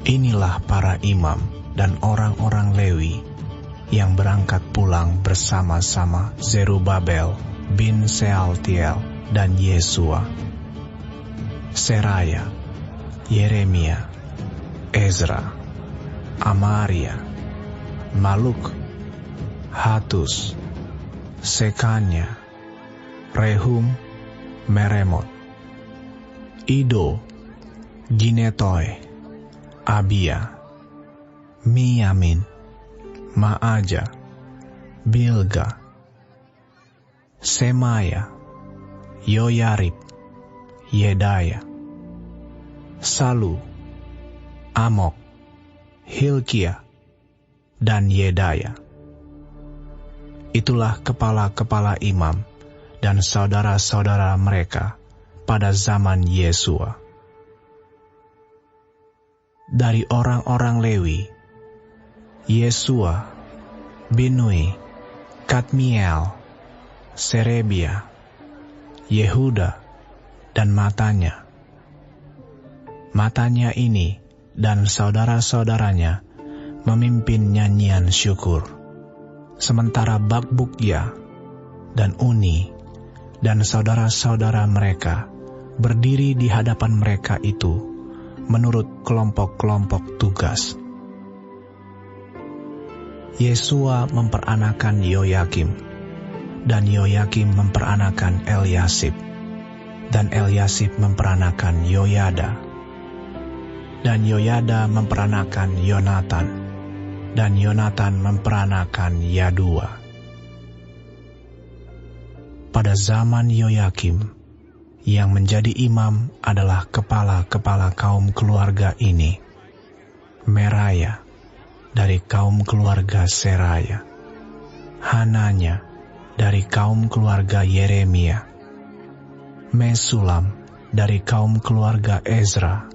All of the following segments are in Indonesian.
Inilah para imam dan orang-orang Lewi yang berangkat pulang bersama-sama Zerubabel bin Sealtiel dan Yesua, Seraya, Yeremia, Ezra, Amaria, Maluk, Hatus, Sekanya, Rehum, Meremot, Ido, Ginetoy, Abia, Miyamin, Maaja, Bilga, Semaya, Yoyarib, Yedaya, Salu, Amok, Hilkia, dan Yedaya. Itulah kepala-kepala imam dan saudara-saudara mereka pada zaman Yesua. Dari orang-orang Lewi, Yesua, Binui, Kadmiel, Serebia, Yehuda, dan Matanya. Matanya ini dan saudara-saudaranya memimpin nyanyian syukur, sementara Bakbukya dan Uni dan saudara-saudara mereka berdiri di hadapan mereka itu menurut kelompok-kelompok tugas. Yesua memperanakan Yoyakim, dan Yoyakim memperanakan Eliasib, dan Eliasib memperanakan Yoyada, dan Yoyada memperanakan Yonatan, dan Yonatan memperanakan Yadua. Pada zaman Yoyakim, yang menjadi imam adalah kepala-kepala kaum keluarga ini: Meraya dari kaum keluarga Seraya, Hananya dari kaum keluarga Yeremia, Mesulam dari kaum keluarga Ezra,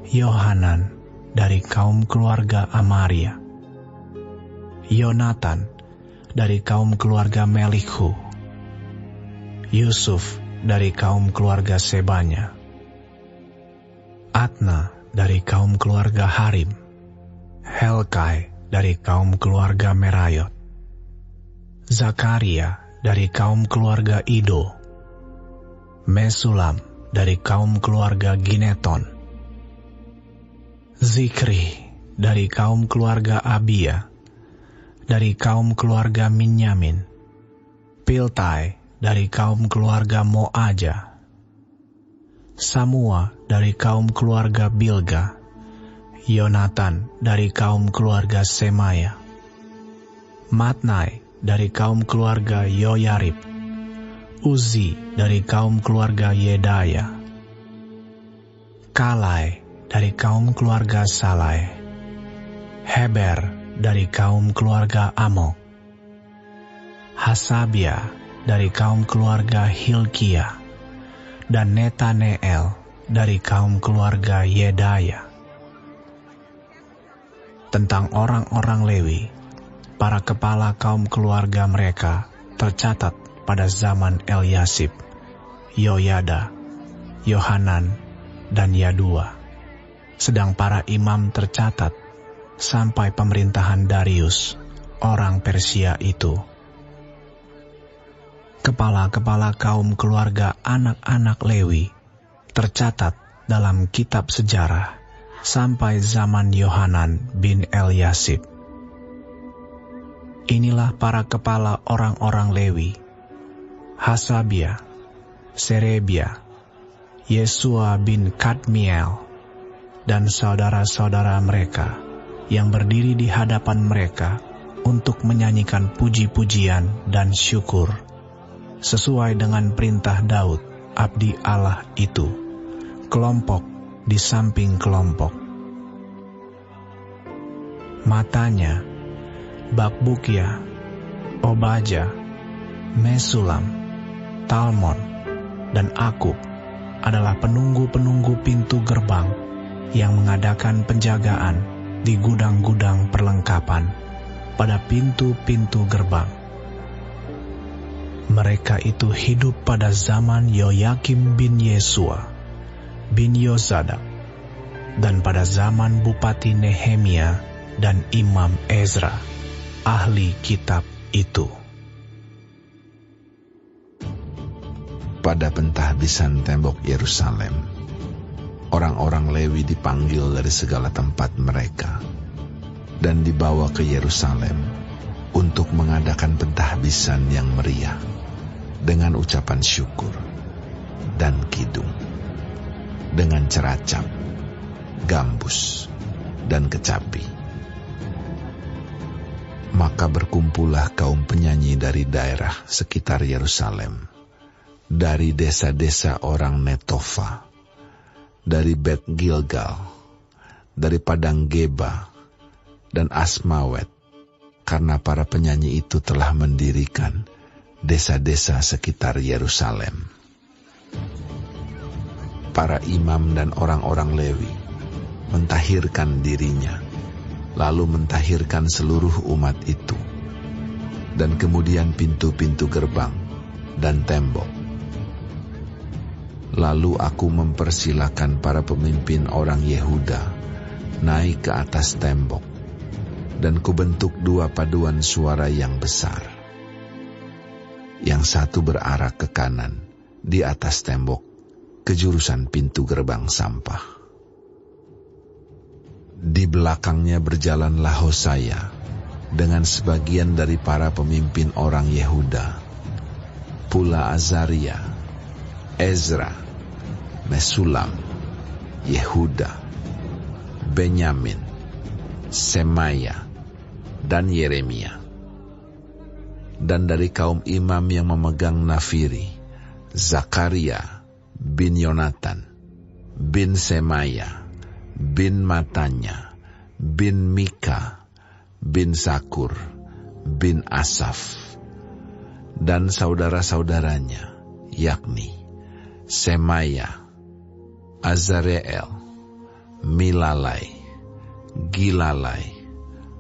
Yohanan dari kaum keluarga Amaria, Yonatan dari kaum keluarga Melikhu, Yusuf dari kaum keluarga Sebanya, Atna dari kaum keluarga Harim, Helkai dari kaum keluarga Merayot, Zakaria dari kaum keluarga Ido, Mesulam dari kaum keluarga Gineton, Zikri dari kaum keluarga Abia, dari kaum keluarga Minyamin, Piltai dari kaum keluarga Moaja, Samua dari kaum keluarga Bilga, Yonatan dari kaum keluarga Semaya, Matnai dari kaum keluarga Yoyarib, Uzi dari kaum keluarga Yedaya, Kalai dari kaum keluarga Salai, Heber dari kaum keluarga Amok, Hasabia dari kaum keluarga Hilkia, dan Netaneel dari kaum keluarga Yedaya. Tentang orang-orang Lewi, para kepala kaum keluarga mereka tercatat pada zaman Eliasib, Yoyada, Yohanan, dan Yadua, sedang para imam tercatat sampai pemerintahan Darius, orang Persia itu. Kepala-kepala kaum keluarga anak-anak Lewi tercatat dalam kitab sejarah sampai zaman Yohanan bin Eliasib. Inilah para kepala orang-orang Lewi: Hasabia, Serebia, Yesua bin Kadmiel, dan saudara-saudara mereka yang berdiri di hadapan mereka untuk menyanyikan puji-pujian dan syukur sesuai dengan perintah Daud, abdi Allah itu, kelompok di samping kelompok. Matanya, Bakbukya, Obaja, Mesulam, Talmon, dan Akub adalah penunggu-penunggu pintu gerbang yang mengadakan penjagaan di gudang-gudang perlengkapan pada pintu-pintu gerbang. Mereka itu hidup pada zaman Yoyakim bin Yesua, bin Yozadak, dan pada zaman Bupati Nehemia dan Imam Ezra, ahli kitab itu. Pada pentahbisan tembok Yerusalem, orang-orang Lewi dipanggil dari segala tempat mereka dan dibawa ke Yerusalem untuk mengadakan pentahbisan yang meriah dengan ucapan syukur dan kidung, dengan ceracap, gambus, dan kecapi. Maka berkumpullah kaum penyanyi dari daerah sekitar Yerusalem, dari desa-desa orang Netofa, dari Bet Gilgal, dari Padang Geba, dan Asmawet, karena para penyanyi itu telah mendirikan desa-desa sekitar Yerusalem. Para imam dan orang-orang Lewi mentahirkan dirinya, lalu mentahirkan seluruh umat itu, dan kemudian pintu-pintu gerbang dan tembok. Lalu aku mempersilakan para pemimpin orang Yehuda naik ke atas tembok, dan kubentuk dua paduan suara yang besar. Yang satu berarah ke kanan di atas tembok ke jurusan pintu gerbang sampah. Di belakangnya berjalanlah Hosea dengan sebagian dari para pemimpin orang Yehuda, pula Azaria, Ezra, Mesulam, Yehuda, Benyamin, Semaya, dan Yeremia. Dan dari kaum imam yang memegang nafiri, Zakaria bin Yonatan, bin Semaya, bin Matanya, bin Mika, bin Sakur, bin Asaf, dan saudara-saudaranya, yakni Semaya, Azareel, Milalai, Gilalai,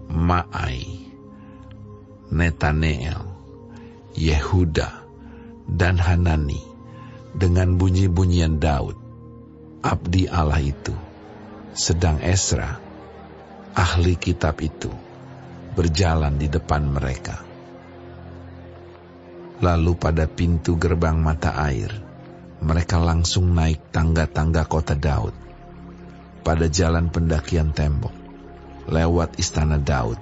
Maai, Netaneel, Yehuda, dan Hanani, dengan bunyi-bunyian Daud, abdi Allah itu. Sedang Esra, ahli kitab itu, berjalan di depan mereka. Lalu pada pintu gerbang mata air, mereka langsung naik tangga-tangga kota Daud, pada jalan pendakian tembok, lewat istana Daud,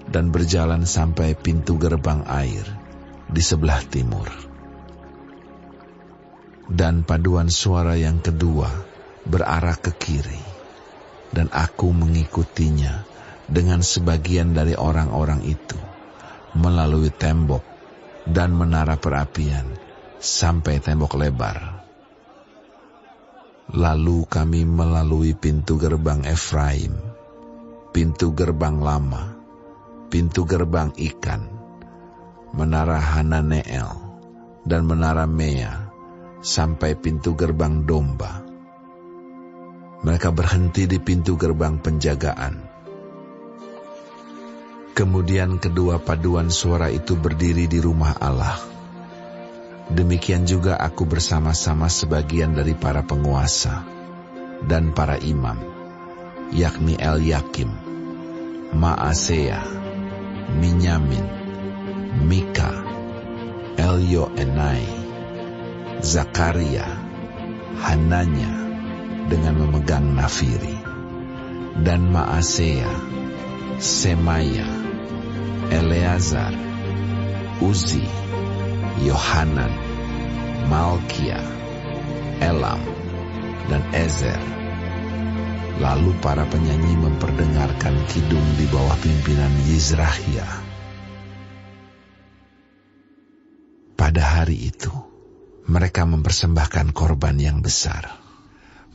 dan berjalan sampai pintu gerbang air di sebelah timur. Dan paduan suara yang kedua berarah ke kiri, dan aku mengikutinya dengan sebagian dari orang-orang itu, melalui tembok dan menara perapian sampai tembok lebar. Lalu kami melalui pintu gerbang Efraim, pintu gerbang lama, pintu gerbang ikan, menara Hananeel, dan menara Mea, sampai pintu gerbang domba. Mereka berhenti di pintu gerbang penjagaan. Kemudian kedua paduan suara itu berdiri di rumah Allah. Demikian juga aku bersama-sama sebagian dari para penguasa dan para imam, yakni Elyakim, Maasea, Minyamin, Mika, Elyoenai, Zakaria, Hananya, dengan memegang nafiri, dan Maasea, Semaya, Eleazar, Uzi, Yohanan, Malkia, Elam, dan Ezer. Lalu para penyanyi memperdengarkan kidung di bawah pimpinan Yizrahia. Pada hari itu, mereka mempersembahkan korban yang besar.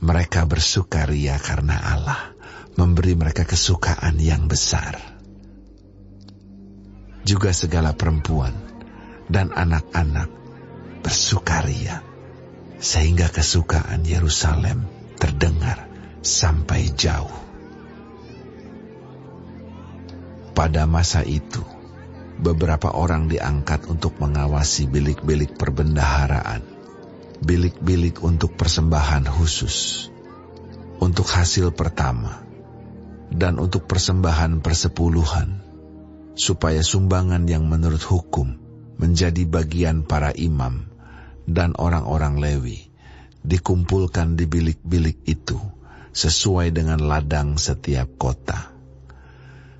Mereka bersukaria karena Allah memberi mereka kesukaan yang besar. Juga segala perempuan dan anak-anak bersukaria, sehingga kesukaan Yerusalem terdengar sampai jauh. Pada masa itu, beberapa orang diangkat untuk mengawasi bilik-bilik perbendaharaan, bilik-bilik untuk persembahan khusus. untuk hasil pertama, dan untuk persembahan persepuluhan, supaya sumbangan yang menurut hukum menjadi bagian para imam dan orang-orang Lewi dikumpulkan di bilik-bilik itu sesuai dengan ladang setiap kota.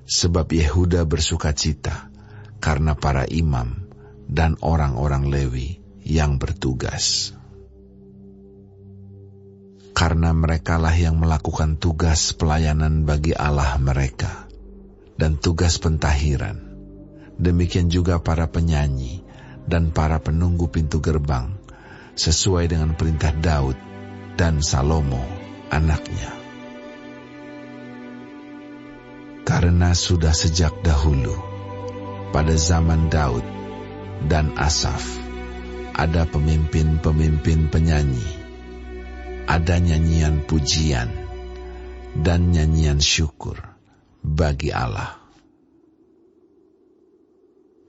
Sebab Yehuda bersukacita karena para imam dan orang-orang Lewi yang bertugas. Karena merekalah yang melakukan tugas pelayanan bagi Allah mereka dan tugas pentahiran. Demikian juga para penyanyi dan para penunggu pintu gerbang, sesuai dengan perintah Daud dan Salomo anaknya. Karena sudah sejak dahulu, pada zaman Daud dan Asaf, ada pemimpin-pemimpin penyanyi, ada nyanyian pujian dan nyanyian syukur bagi Allah.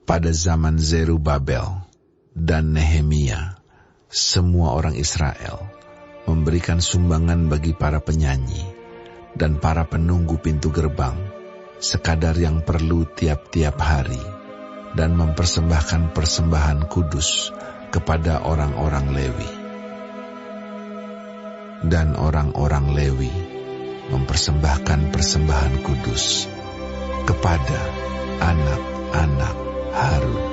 Pada zaman Zerubabel dan Nehemia, semua orang Israel memberikan sumbangan bagi para penyanyi dan para penunggu pintu gerbang, sekadar yang perlu tiap-tiap hari, dan mempersembahkan persembahan kudus kepada orang-orang Lewi. Dan orang-orang Lewi mempersembahkan persembahan kudus kepada anak-anak Harun.